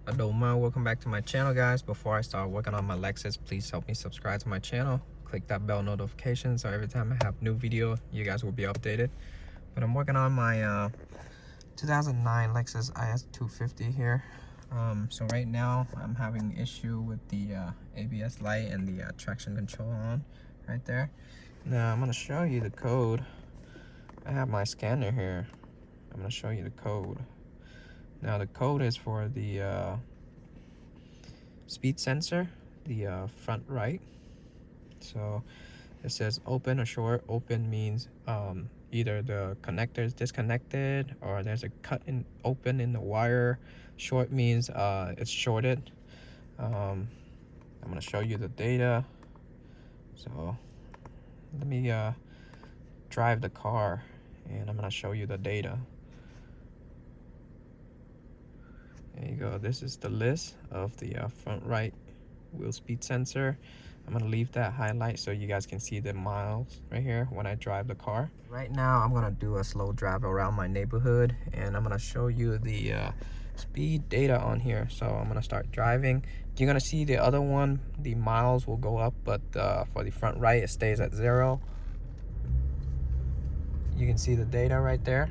Adoma, welcome back to my channel, guys. Before I start working on my Lexus, please help me subscribe to my channel. Click that bell notification so every time I have new video, you guys will be updated. But I'm working on my 2009 Lexus IS250 here. So right now I'm having issue with the ABS light and the traction control on right there. Now I'm gonna show you the code. I have my scanner here. I'm gonna show you the code. Now the code is for the speed sensor, the front right. So it says open or short. Open means either the connector is disconnected or there's a cut in open in the wire. Short means it's shorted. I'm gonna show you the data. So let me drive the car and I'm gonna show you the data. There you go. This is the list of the front right wheel speed sensor. I'm gonna leave that highlight so you guys can see the miles right here when I drive the car. Right now I'm gonna do a slow drive around my neighborhood and I'm gonna show you the speed data on here. So I'm gonna start driving. You're gonna see the other one, the miles will go up, but for the front right it stays at 0. You can see the data right there.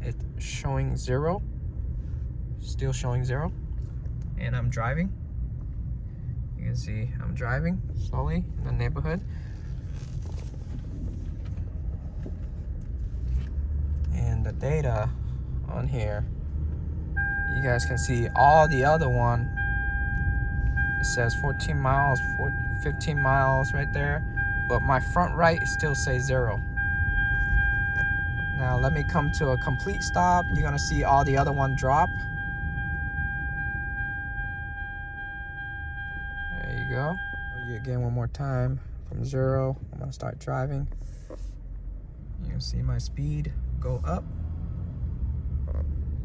It's showing 0. Still showing 0, and I'm driving. You can see I'm driving slowly in the neighborhood, and the data on here, you guys can see all the other one. It says 14 miles, 15 miles right there, but my front right still says 0. Now let me come to a complete stop. You're gonna see all the other one drop. There you go. Show you again one more time from 0. I'm gonna start driving. You can see my speed go up,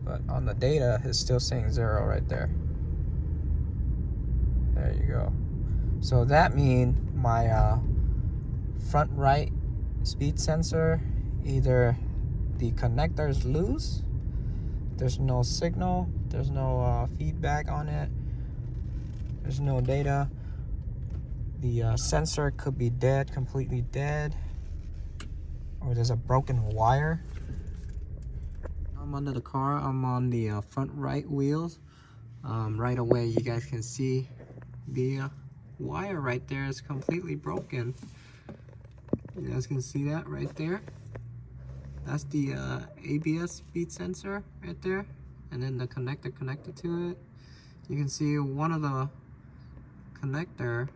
but on the data it's still saying 0 right there. There you go. So that means my front right speed sensor, either the connector is loose, there's no signal, there's no feedback on it, there's no data. The sensor could be dead, completely dead, or there's a broken wire. I'm under the car. I'm on the front right wheels. Right away you guys can see the wire right there is completely broken. You guys can see that right there. That's the ABS speed sensor right there, and then the connector connected to it. You can see one of the connector,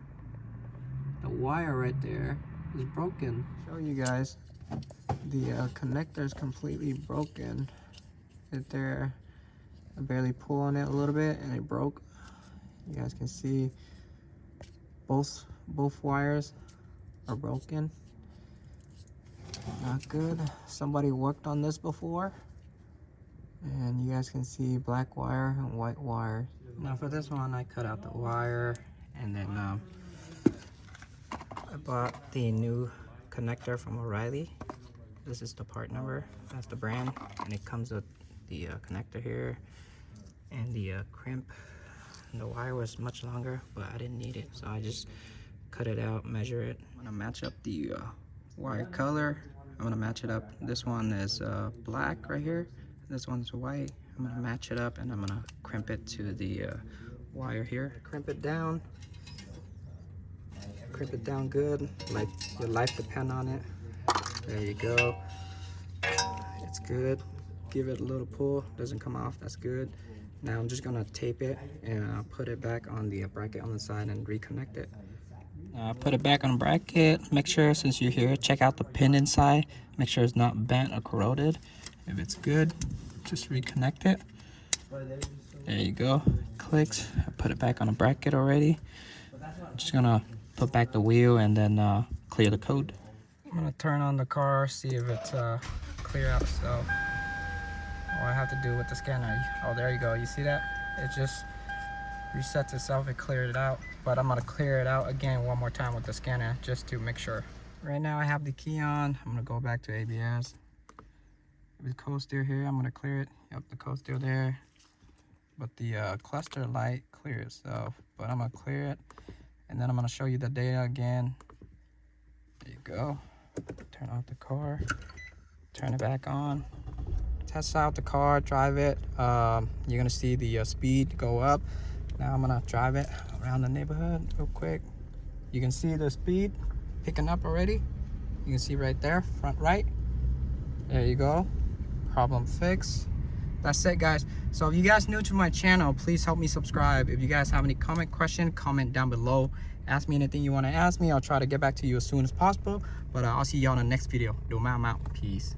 the wire right there is broken. Show you guys, the connector is completely broken right there. I barely pull on it a little bit and it broke. You guys can see both wires are broken. Not good. Somebody worked on this before, and you guys can see black wire and white wire. Now for this one, I cut out the wire, and then I bought the new connector from O'Reilly. This is the part number, that's the brand, and it comes with the connector here and the crimp. And the wire was much longer, but I didn't need it, so I just cut it out, measure it. I'm gonna match up the wire color. I'm gonna match it up. This one is black right here. This one's white. I'm gonna match it up and I'm gonna crimp it to the wire here. Crimp it down. Crimp it down good, like your life depends on it. There you go. It's good. Give it a little pull. Doesn't come off. That's good. Now I'm just gonna tape it and put it back on the bracket on the side and reconnect it. Put it back on the bracket. Make sure, since you're here, check out the pin inside. Make sure it's not bent or corroded. If it's good, just reconnect it. There you go. Clicks. I put it back on the bracket already. I'm just gonna put back the wheel and then clear the code. I'm gonna turn on the car, see if it's clear out. So all I have to do with the scanner. Oh, there you go. You see that? It just resets itself. It cleared it out. But I'm gonna clear it out again one more time with the scanner just to make sure. Right now I have the key on. I'm gonna go back to ABS. With code still here, I'm gonna clear it. Yep, the code's still there. but the cluster light clears itself. But I'm gonna clear it, and then I'm gonna show you the data again. There you go. Turn off the car, turn it back on, test out the car, drive it. You're gonna see the speed go up. Now I'm gonna drive it around the neighborhood real quick. You can see the speed picking up already. You can see right there, front right. There you go. Problem fixed. That's it, guys. So if you guys new to my channel, please help me subscribe. If you guys have any comment down below. Ask me anything you want to ask me. I'll try to get back to you as soon as possible. But I'll see y'all in the next video. I'm out. Peace.